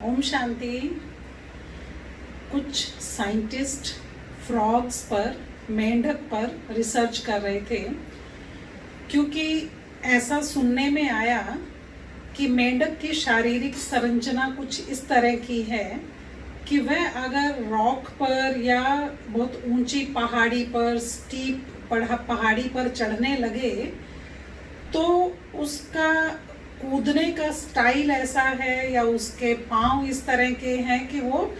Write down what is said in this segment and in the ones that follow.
ओम शांति। कुछ scientist frogs पर, मेंढक पर रिसर्च कर रहे थे, क्योंकि ऐसा सुनने में आया कि मेंढक की शारीरिक संरचना कुछ इस तरह की है कि वह अगर रॉक पर या बहुत ऊंची पहाड़ी पर, स्टीप पहाड़ी पर चढ़ने लगे तो उसका कूदने का स्टाइल ऐसा है या उसके पांव इस तरह के हैं कि वो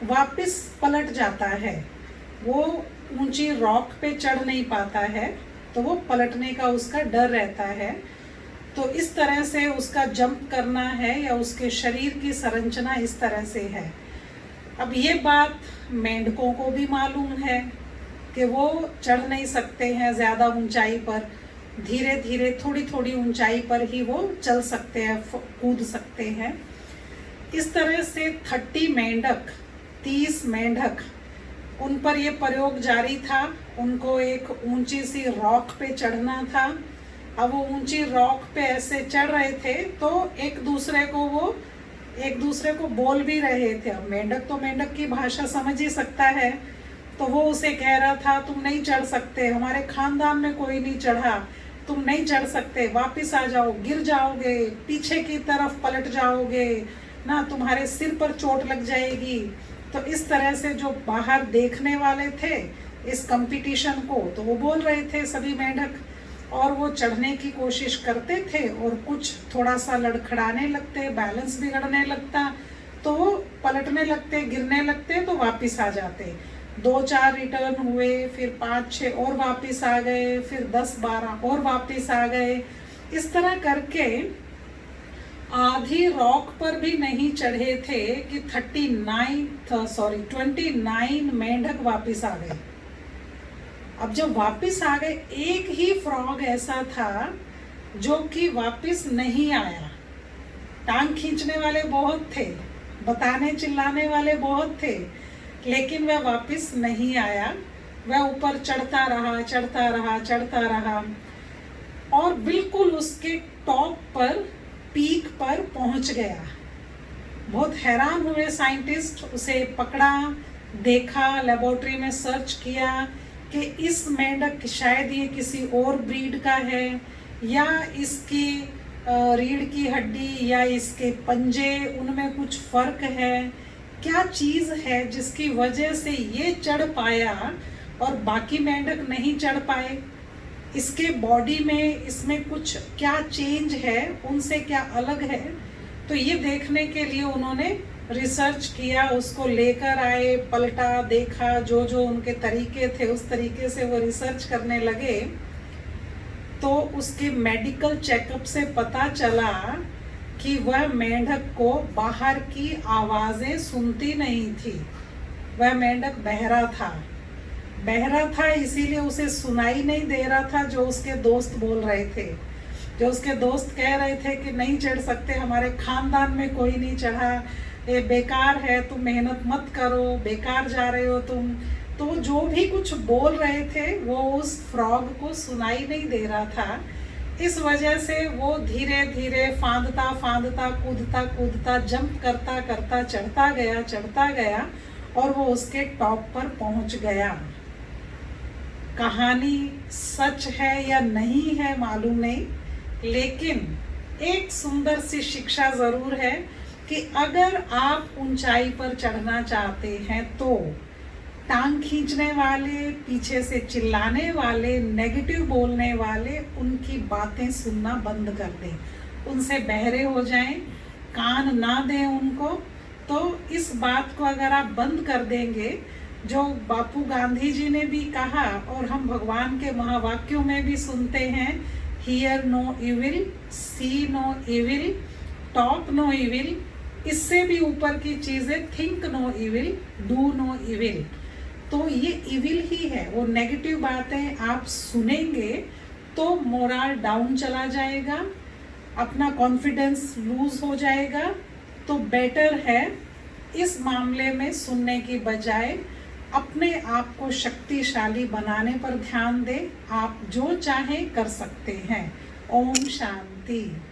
वापस पलट जाता है। वो ऊंची रॉक पे चढ़ नहीं पाता है, तो वो पलटने का उसका डर रहता है। तो इस तरह से उसका जंप करना है या उसके शरीर की संरचना इस तरह से है। अब ये बात मेंढकों को भी मालूम है कि वो चढ़ नहीं सकते हैं ज़्यादा ऊंचाई पर, धीरे धीरे थोड़ी थोड़ी ऊंचाई पर ही वो चल सकते हैं, कूद सकते हैं। इस तरह से 30 मेंढक, उन पर ये प्रयोग जारी था। उनको एक ऊंची सी रॉक पे चढ़ना था। अब वो ऊंची रॉक पे ऐसे चढ़ रहे थे तो एक दूसरे को बोल भी रहे थे। अब मेंढक तो मेंढक की भाषा समझ ही सकता है, तो वो उसे कह रहा था, तुम नहीं चढ़ सकते, हमारे खानदान में कोई नहीं चढ़ा, तुम नहीं चढ़ सकते, वापिस आ जाओ, गिर जाओगे, पीछे की तरफ पलट जाओगे ना, तुम्हारे सिर पर चोट लग जाएगी। तो इस तरह से जो बाहर देखने वाले थे इस कंपटीशन को, तो वो बोल रहे थे सभी मेंढक, और वो चढ़ने की कोशिश करते थे और कुछ थोड़ा सा लड़खड़ाने लगते, बैलेंस बिगड़ने लगता, तो वो पलटने लगते, गिरने लगते, तो वापिस आ जाते। 2-4 रिटर्न हुए, फिर 5-6 और वापस आ गए, फिर 10-12 और वापस आ गए। इस तरह करके आधी रॉक पर भी नहीं चढ़े थे कि 29 मेंढक वापस आ गए। अब जब वापस आ गए, एक ही फ्रॉग ऐसा था जो कि वापस नहीं आया। टांग खींचने वाले बहुत थे, बताने चिल्लाने वाले बहुत थे, लेकिन वह वापस नहीं आया। वह ऊपर चढ़ता रहा और बिल्कुल उसके टॉप पर, पीक पर पहुंच गया। बहुत हैरान हुए साइंटिस्ट, उसे पकड़ा, देखा, लेबोरेटरी में सर्च किया कि इस मेंढक शायद ये किसी और ब्रीड का है, या इसकी रीढ़ की हड्डी या इसके पंजे, उनमें कुछ फर्क है, क्या चीज़ है जिसकी वजह से ये चढ़ पाया और बाकी मेंढक नहीं चढ़ पाए। इसके बॉडी में, इसमें कुछ क्या चेंज है, उनसे क्या अलग है। तो ये देखने के लिए उन्होंने रिसर्च किया, उसको लेकर आए, पलटा, देखा, जो जो उनके तरीके थे उस तरीके से वो रिसर्च करने लगे। तो उसके मेडिकल चेकअप से पता चला कि वह मेंढक को बाहर की आवाज़ें सुनती नहीं थी। वह मेंढक बहरा था, इसीलिए उसे सुनाई नहीं दे रहा था जो उसके दोस्त बोल रहे थे। जो उसके दोस्त कह रहे थे कि नहीं चढ़ सकते, हमारे खानदान में कोई नहीं चढ़ा, ये बेकार है, तुम मेहनत मत करो, बेकार जा रहे हो तुम। तो जो भी कुछ बोल रहे थे वो उस फ्रॉग को सुनाई नहीं दे रहा था। इस वजह से वो धीरे धीरे फांदता कूदता जंप करता चढ़ता गया और वो उसके टॉप पर पहुंच गया। कहानी सच है या नहीं है मालूम नहीं, लेकिन एक सुंदर सी शिक्षा जरूर है कि अगर आप ऊंचाई पर चढ़ना चाहते हैं तो टांग खींचने वाले, पीछे से चिल्लाने वाले, नेगेटिव बोलने वाले, उनकी बातें सुनना बंद कर दें, उनसे बहरे हो जाएं, कान ना दें उनको। तो इस बात को अगर आप बंद कर देंगे, जो बापू गांधी जी ने भी कहा और हम भगवान के महावाक्यों में भी सुनते हैं, hear no evil, see no evil, talk no evil, इससे भी ऊपर की चीज़ें, think no evil, do no evil. तो ये इविल ही है। वो नेगेटिव बातें आप सुनेंगे तो मोरल डाउन चला जाएगा, अपना कॉन्फिडेंस लूज हो जाएगा। तो बेटर है इस मामले में सुनने की बजाय अपने आप को शक्तिशाली बनाने पर ध्यान दें। आप जो चाहें कर सकते हैं। ओम शांति।